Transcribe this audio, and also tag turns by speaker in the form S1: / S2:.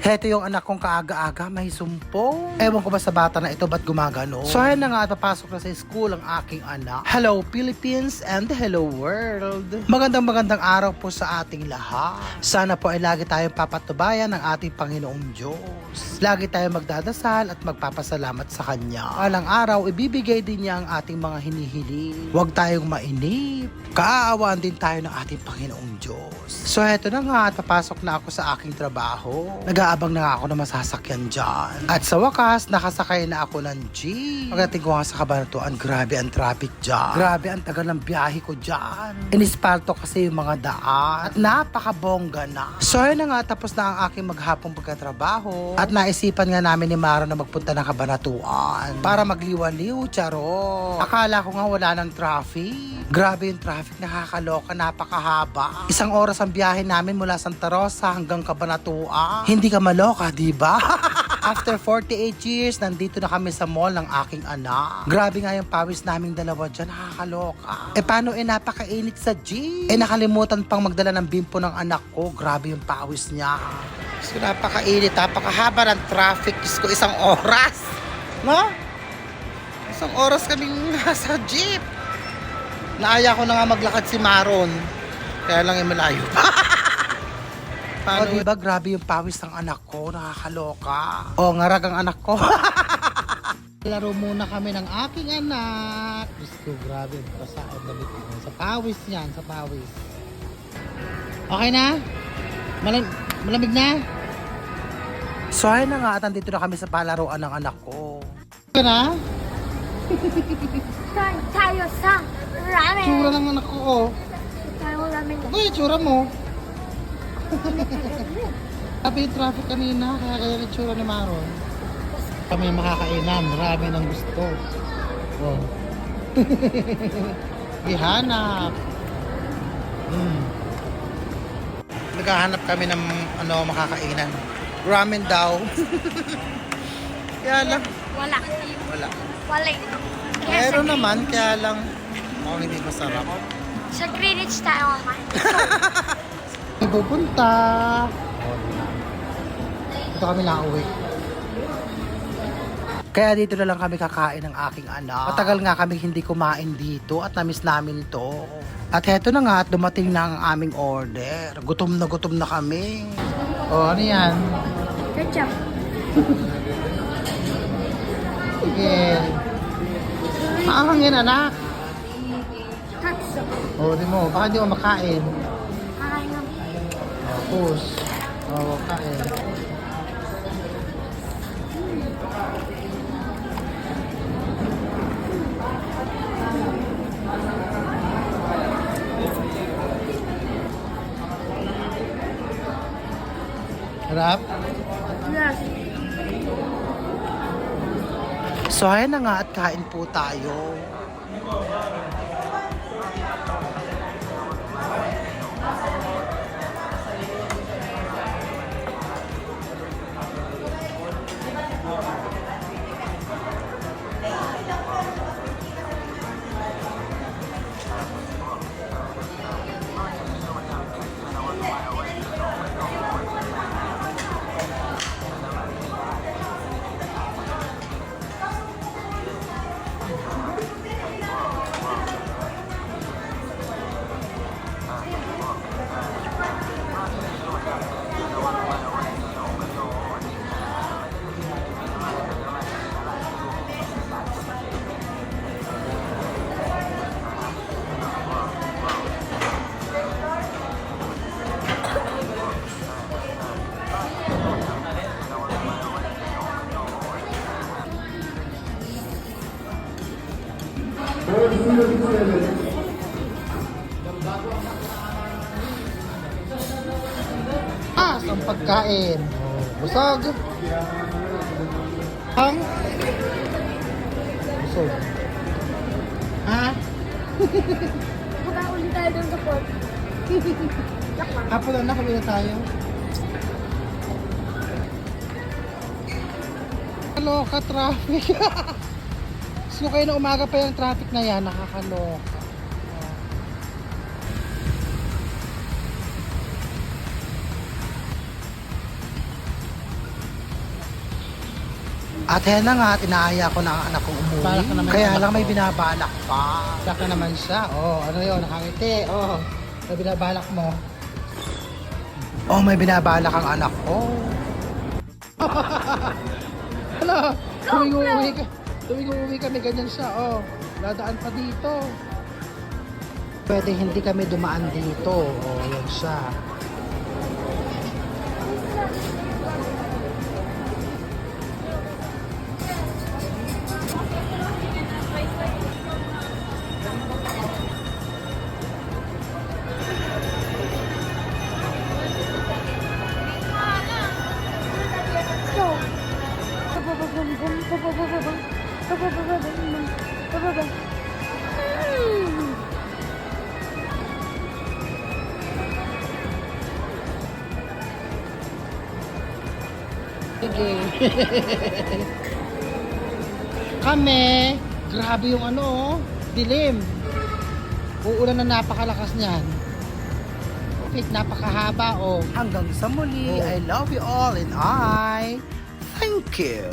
S1: Heto yung anak kong kaaga-aga, may sumpong. Ewan ko ba sa bata na ito ba't gumagano. So ayun na nga at papasok na sa school ang aking anak. Hello Philippines and hello world. Magandang araw po sa ating lahat. Sana po ay lagi tayong papatubayan ng ating Panginoong Diyos. Lagi tayong magdadasal at magpapasalamat sa Kanya. Alang araw, ibibigay din niya ang ating mga hinihiling. Huwag tayong mainip. Kaawaan din tayo ng ating Panginoong Diyos. So heto na nga at papasok na ako sa aking trabaho. Nag-aabang na nga ako na masasakyan dyan. At sa wakas, nakasakay na ako ng jeep. Pagdating ko nga sa Cabanatuan, grabe ang traffic dyan. Grabe ang tagal ng biyahe ko dyan. Inispalto kasi yung mga daan. At napakabongga na. So yun na nga, tapos na ang aking maghapong pagkatrabaho. At naisipan nga namin ni Maro na magpunta ng Cabanatuan para magliwaliw, charo. Akala ko nga wala ng traffic. Grabe yung traffic, nakakaloka, napakahaba. Isang oras ang biyahe namin mula Santa Rosa hanggang Cabanatuan. Hindi ka maloka, di ba? After 48 years, nandito na kami sa mall ng aking anak. Grabe nga yung pawis naming dalawa dyan, nakakaloka. Paano napakainit sa jeep? Nakalimutan pang magdala ng bimpo ng anak ko. Grabe yung pawis niya. So, napakainit, napakahaba ng traffic. Diyos ko, isang oras. No? Isang oras kaming nasa jeep. Naaya ko na nga maglakad si Maron. Kaya lang yung malayo. Paano? O diba, grabe yung pawis ng anak ko. Nakakaloka. O, ngarag ang anak ko. Laro muna kami ng aking anak. Diyos ko, grabe. Pasaan na dito. Sa pawis yan, sa pawis. Okay na? Malamig na? So, ayun na nga. At andito na kami sa palaruan ng anak ko. Okay na?
S2: tayo sa ramen.
S1: Tsura ng anak ko, oh.
S2: Tayo ramen.
S1: Okay, tsura mo. Sabi yung traffic kanina, kaya kaya yung tsura ni Maron. Kami makakainan, marami ng gusto. Oh. Ihanap. Naghahanap kami ng makakainan. Ramen daw. Kaya lang.
S2: Wala.
S1: Wala.
S2: Wala.
S1: Meron naman, kaya lang hindi masarap.
S2: Sa Greenwich tayo naman.
S1: May pupunta. Dito kami nauwi. Kaya dito na lang kami kakain ng aking anak. Matagal nga kami hindi kumain dito at namiss namin to. At heto na nga at dumating na ang aming order. Gutom na kami. O, ano yan?
S2: Ketchup.
S1: Sige. Maanghangin anak.
S2: Katsu.
S1: O, di mo. Baka di mo makain.
S2: Kakain ng
S1: Tapos. O, kain. Harap?
S2: yes.
S1: So, ayan na nga at kain po tayo. Ang pagkain. Busog. Ang busog. Ha?
S2: Punta ulit tayo doon sa port.
S1: Apo na kami na tayo. Nakakaloka traffic. So kayo na umaga pa yung traffic na yan, nakakaloka. At yan na nga, inaaya ko na ang anak kong umuwi.
S3: Balak na naman
S1: Kaya
S3: yung anak
S1: lang may
S3: ko.
S1: binabalak pa.
S3: Saka naman siya. Oh, ano yun? Nakangiti. Oh, may binabalak mo.
S1: Oh, may binabalak ang anak ko.
S3: Hala, tuwing uuwi kami, ganyan siya. Oh, dadaan pa dito. Pwede hindi kami dumaan dito. Oh, yan siya. Sige. Kami, grabe yung ano, dilim. Uulan na napakalakas niyan. Wait, napakahaba, oh.
S1: Hanggang sa muli,
S3: Oh.
S1: I love you all and I thank you.